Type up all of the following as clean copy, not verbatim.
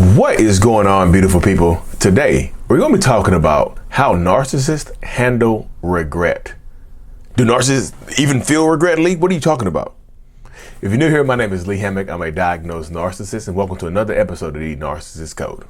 What is going on, beautiful people? Today, we're going to be talking about how narcissists handle regret. Do narcissists even feel regret, Lee? What are you talking about? If you're new here, my name is Lee Hammock. I'm a diagnosed narcissist, and welcome to another episode of the Narcissist Code.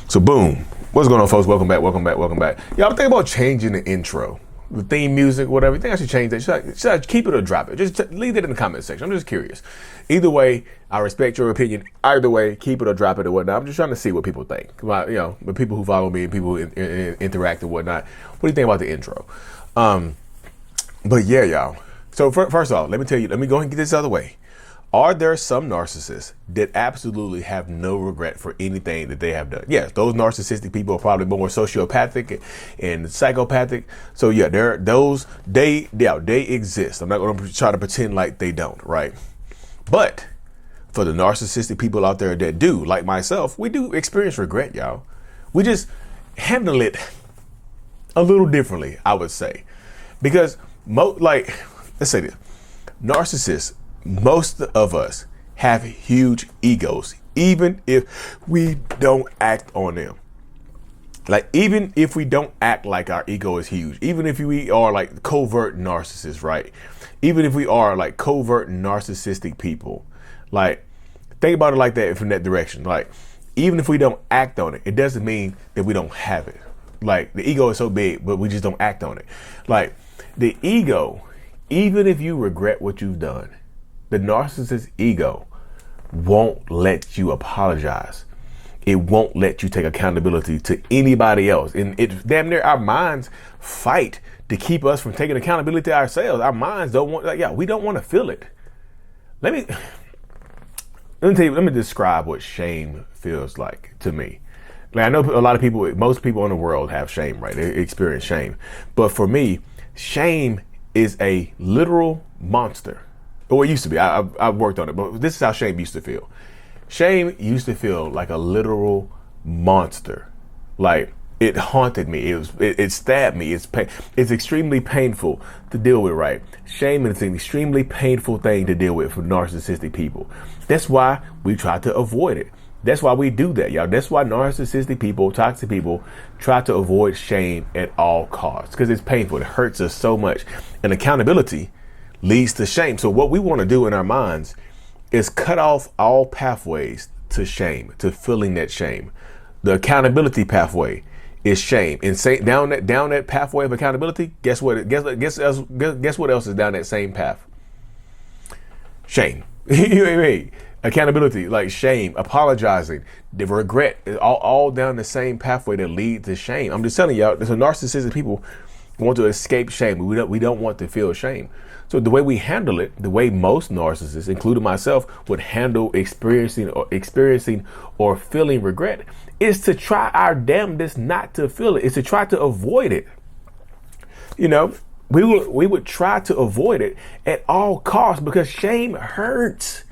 So boom, what's going on, folks? Welcome back. Y'all think about changing the intro, the theme music, whatever. You think I should change that? Should I keep it or drop it? Just leave it in the comment section. I'm just curious. Either way, I respect your opinion. Either way, keep it or drop it or whatnot. I'm just trying to see what people think. The people who follow me and people who interact and whatnot. What do you think about the intro? But yeah, y'all. So first off, let me go ahead and get this out of the way. Are there some narcissists that absolutely have no regret for anything that they have done? Yes, those narcissistic people are probably more sociopathic and psychopathic. So yeah, they exist. I'm not going to try to pretend like they don't, right? But for the narcissistic people out there that do, like myself, we do experience regret, y'all. We just handle it a little differently, I would say, because let's say this, narcissists. Most of us have huge egos, even if we don't act on them. Even if we don't act like our ego is huge, even if we are like covert narcissists, right? Even if we are like covert narcissistic people, think about it like that from that direction. Even if we don't act on it, it doesn't mean that we don't have it. The ego is so big, but we just don't act on it. The ego, even if you regret what you've done, the narcissist ego won't let you apologize. It won't let you take accountability to anybody else. And it's damn near our minds fight to keep us from taking accountability to ourselves. Our minds don't want, we don't want to feel it. Let me describe what shame feels like to me. I know a lot of people, most people in the world have shame, right? They experience shame. But for me, shame is a literal monster. Or it used to be. I've worked on it, but this is how shame used to feel. Shame used to feel like a literal monster. It haunted me. It stabbed me. It's extremely painful to deal with, right? Shame is an extremely painful thing to deal with for narcissistic people. That's why we try to avoid it. That's why we do that, y'all. That's why narcissistic people, toxic people, try to avoid shame at all costs, because it's painful. It hurts us so much. And accountability leads to shame. So what we want to do in our minds is cut off all pathways to shame, to feeling that shame. The accountability pathway is shame, and say down that pathway of accountability. Guess what? Guess what else is down that same path? Shame. You know what I mean? Accountability, shame, apologizing, the regret, all down the same pathway that lead to shame. I'm just telling y'all, there's a narcissistic people want to escape shame. We don't want to feel shame. So the way we handle it, the way most narcissists, including myself, would handle experiencing or feeling regret, is to try our damnedest not to feel it. It's to try to avoid it. We would try to avoid it at all costs, because shame hurts.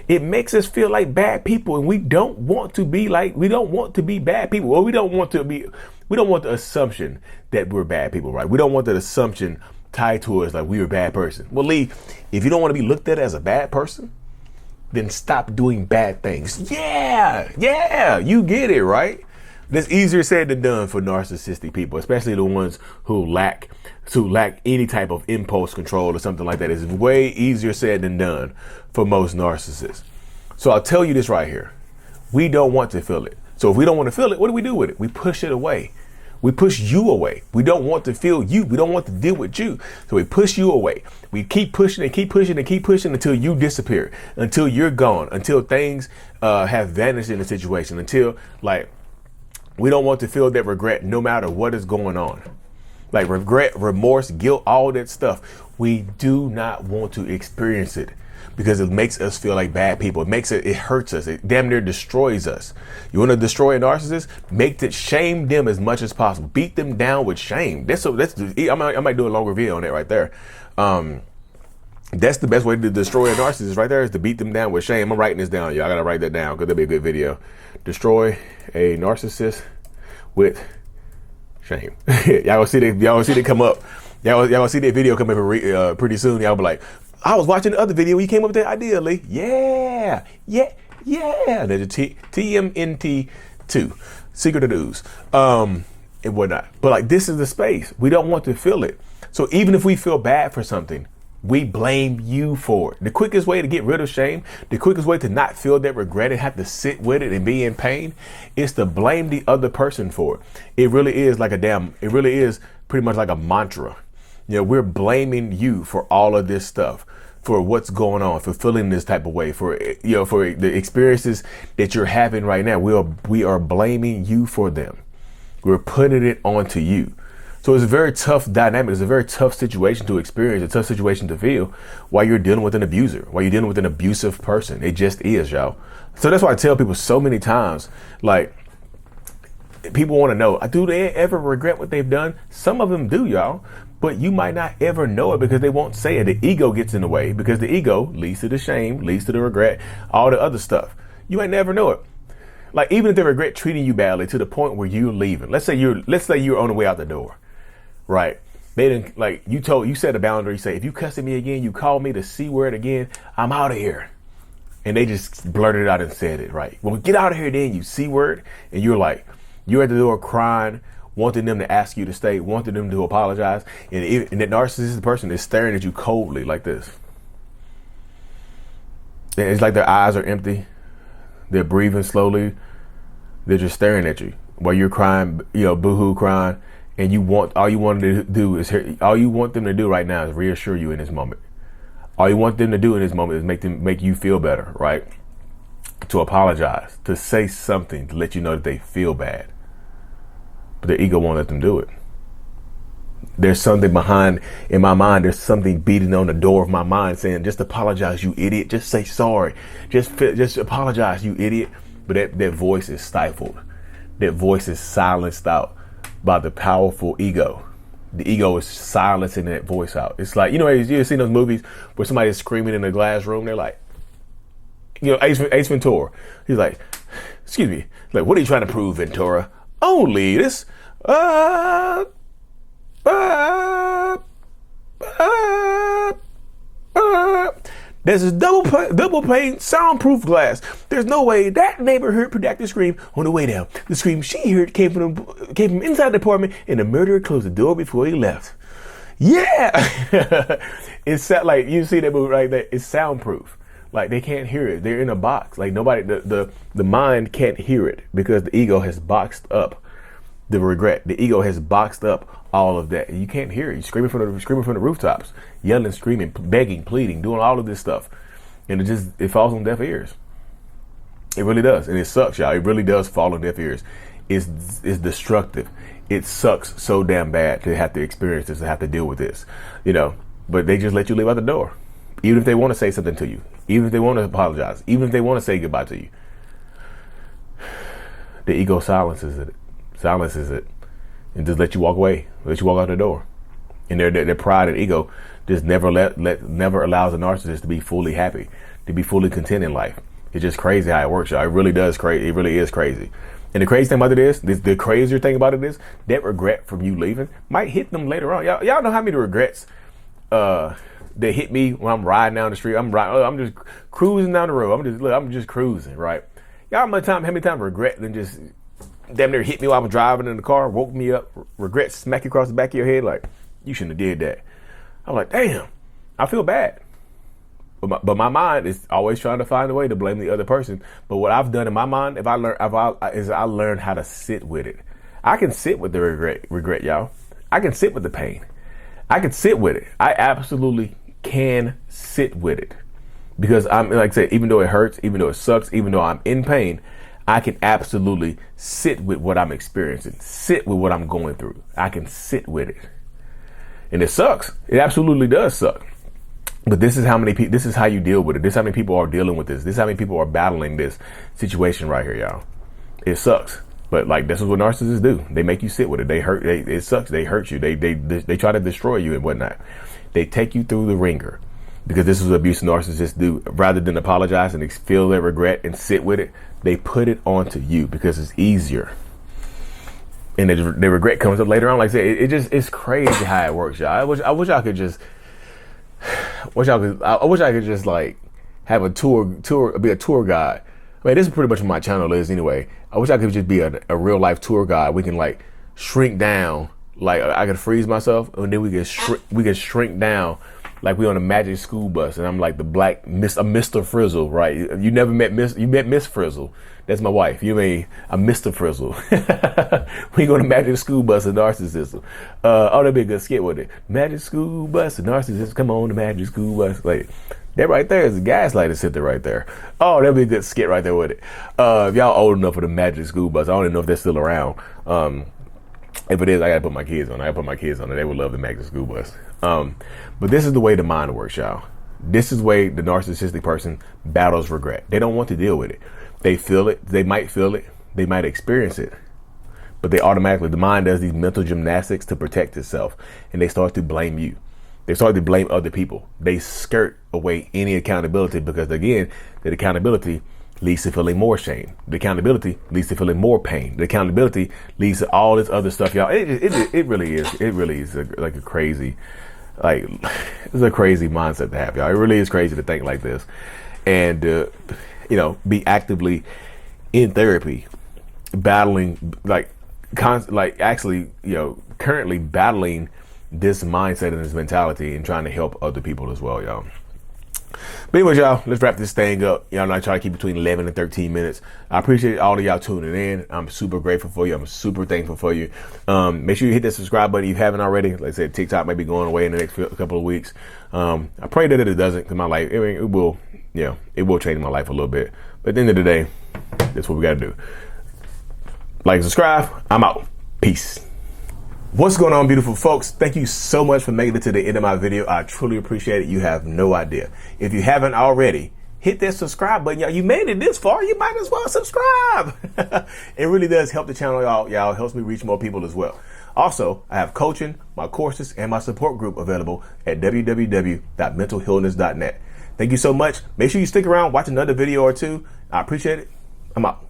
It makes us feel like bad people, and we don't want to be bad people. Well, we don't want the assumption that we're bad people, right? We don't want that assumption tied to us like we're a bad person. Well, Lee, if you don't want to be looked at as a bad person, then stop doing bad things. Yeah, you get it, right? That's easier said than done for narcissistic people, especially the ones who lack any type of impulse control or something like that. It's way easier said than done for most narcissists. So I'll tell you this right here. We don't want to feel it. So if we don't want to feel it, what do we do with it? We push it away. We push you away. We don't want to feel you. We don't want to deal with you. So we push you away. We keep pushing and keep pushing and keep pushing until you disappear, until you're gone, until things have vanished in the situation, until we don't want to feel that regret no matter what is going on. Regret, remorse, guilt, all that stuff. We do not want to experience it, because it makes us feel like bad people. It hurts us. It damn near destroys us. You want to destroy a narcissist? Shame them as much as possible. Beat them down with shame. I might do a long review on that right there. That's the best way to destroy a narcissist right there, is to beat them down with shame. I'm writing this down, y'all. I gotta write that down because that'll be a good video. Destroy a narcissist with shame. Y'all gonna see that come up. Y'all gonna see that video come up pretty soon. Y'all be like, I was watching the other video. You came up with that idea, Lee. Yeah. There's a TMNT2, Secret of the Ooze, and whatnot. But like, this is the space. We don't want to feel it. So even if we feel bad for something, we blame you for it. The quickest way to get rid of shame, the quickest way to not feel that regret and have to sit with it and be in pain, is to blame the other person for it. It really is pretty much like a mantra. We're blaming you for all of this stuff, for what's going on, for feeling this type of way, for the experiences that you're having right now. We are blaming you for them. We're putting it onto you. So it's a very tough dynamic. It's a very tough situation to experience, a tough situation to feel while you're dealing with an abuser, while you're dealing with an abusive person. It just is, y'all. So that's why I tell people so many times, like, people want to know, do they ever regret what they've done? Some of them do, y'all. But you might not ever know it because they won't say it. The ego gets in the way, because the ego leads to the shame, leads to the regret, all the other stuff. You might never know it. Like, even if they regret treating you badly to the point where you're leaving. Let's say you're on the way out the door, right? They didn't, like, you set a boundary. You say, if you cuss at me again, you call me the C word again, I'm out of here. And they just blurted it out and said it, right? Well, get out of here then, you C word. And you're at the door crying, wanting them to ask you to stay, wanting them to apologize. And that narcissistic person is staring at you coldly like this. And it's like their eyes are empty. They're breathing slowly. They're just staring at you while you're crying, boohoo crying. And all you want them to do right now is reassure you in this moment. All you want them to do in this moment is make you feel better, right? To apologize, to say something, to let you know that they feel bad. But their ego won't let them do it. There's something in my mind, there's something beating on the door of my mind saying, just apologize, you idiot. Just say sorry. Just apologize, you idiot. But that voice is stifled. That voice is silenced out by the powerful ego. The ego is silencing that voice out. It's like, you've seen those movies where somebody's screaming in a glass room. They're like, Ace Ventura. He's like, excuse me. Like, what are you trying to prove, Ventura? Only this. There's this double pane soundproof glass. There's no way that neighbor heard Protector scream on the way down. The scream she heard came from inside the apartment, and the murderer closed the door before he left. Yeah, it's like, you see that movie right there. It's soundproof. Like, they can't hear it. They're in a box. Like, nobody, the mind can't hear it because the ego has boxed up the regret. The ego has boxed up all of that. And you can't hear it. You're screaming from the rooftops, yelling, screaming, begging, pleading, doing all of this stuff. And it falls on deaf ears. It really does. And it sucks, y'all. It really does fall on deaf ears. It's destructive. It sucks so damn bad to have to experience this, to have to deal with this, but they just let you leave out the door. Even if they want to say something to you, even if they want to apologize, even if they want to say goodbye to you, the ego silences it, and just let you walk away, let you walk out the door. And their pride and ego just never allows a narcissist to be fully happy, to be fully content in life. It's just crazy how it works, y'all. It really is crazy. And the crazy thing about it is, the crazier thing about it is, that regret from you leaving might hit them later on. Y'all know how many regrets that hit me when I'm riding down the street. I'm just cruising down the road. I'm just cruising, right? Y'all know how many times regret then just damn near hit me while I was driving in the car, woke me up, regret smack you across the back of your head, like, you shouldn't have did that. I'm like, damn, I feel bad. But my mind is always trying to find a way to blame the other person. But what I've done in my mind, I learned how to sit with it. I can sit with the regret, y'all. I can sit with the pain. I can sit with it. I absolutely can sit with it. Because I'm, like I said, even though it hurts, even though it sucks, even though I'm in pain, I can absolutely sit with what I'm experiencing, sit with what I'm going through. I can sit with it. And it sucks. It absolutely does suck. But this is how you deal with it. This is how many people are dealing with this. This is how many people are battling this situation right here, y'all. It sucks. But like, this is what narcissists do. They make you sit with it. It sucks. They hurt you. They try to destroy you and whatnot. They take you through the ringer. because this is what abusive narcissists do. Rather than apologize and feel their regret and sit with it, they put it onto you because it's easier. And the regret comes up later on. Like I said, it's crazy how it works, y'all. I wish I could just like have a be a tour guide. I mean, this is pretty much what my channel is anyway. I wish I could just be a real life tour guide. We can like shrink down, like I could freeze myself, and then we can shrink down, like we on a magic school bus, and I'm like the black Mr. Frizzle, right? You never met Miss Frizzle. That's my wife. You mean I'm Mr. Frizzle. We go on a magic school bus of narcissism. Oh, that'd be a good skit with it. Magic school bus of narcissism. Come on, the magic school bus. Like that right there is a gaslighter sitting right there. Oh, that'd be a good skit right there with it. If y'all old enough for the magic school bus, I don't even know if they're still around. If it is, I gotta put my kids on. And they would love the magic school bus. But this is the way the mind works, y'all. This is the way the narcissistic person battles regret. They don't want to deal with it. They feel it. They might feel it. They might experience it. But the mind does these mental gymnastics to protect itself. And they start to blame you. They start to blame other people. They skirt away any accountability because, again, that accountability leads to feeling more shame. The accountability leads to feeling more pain. The accountability leads to all this other stuff, y'all. It really is like a crazy, like it's a crazy mindset to have, y'all. It really is crazy to think like this, and be actively in therapy, battling currently battling this mindset and this mentality and trying to help other people as well, y'all. But anyways, y'all, let's wrap this thing up. Y'all, I try to keep between 11 and 13 minutes. I appreciate all of y'all tuning in. I'm super grateful for you. I'm super thankful for you. Make sure you hit that subscribe button if you haven't already. Like I said, TikTok may be going away in the next couple of weeks. I pray that it doesn't, because my life, it will change my life a little bit. But at the end of the day, that's what we got to do. Like and subscribe. I'm out. Peace. What's going on, beautiful folks? Thank you so much for making it to the end of my video. I truly appreciate it. You have no idea. If you haven't already, hit that subscribe button. Y'all, you made it this far, you might as well subscribe. It really does help the channel, y'all. Y'all helps me reach more people as well. Also, I have coaching, my courses, and my support group available at www.mentalhealness.net. Thank you so much. Make sure you stick around, watch another video or two. I appreciate it. I'm out.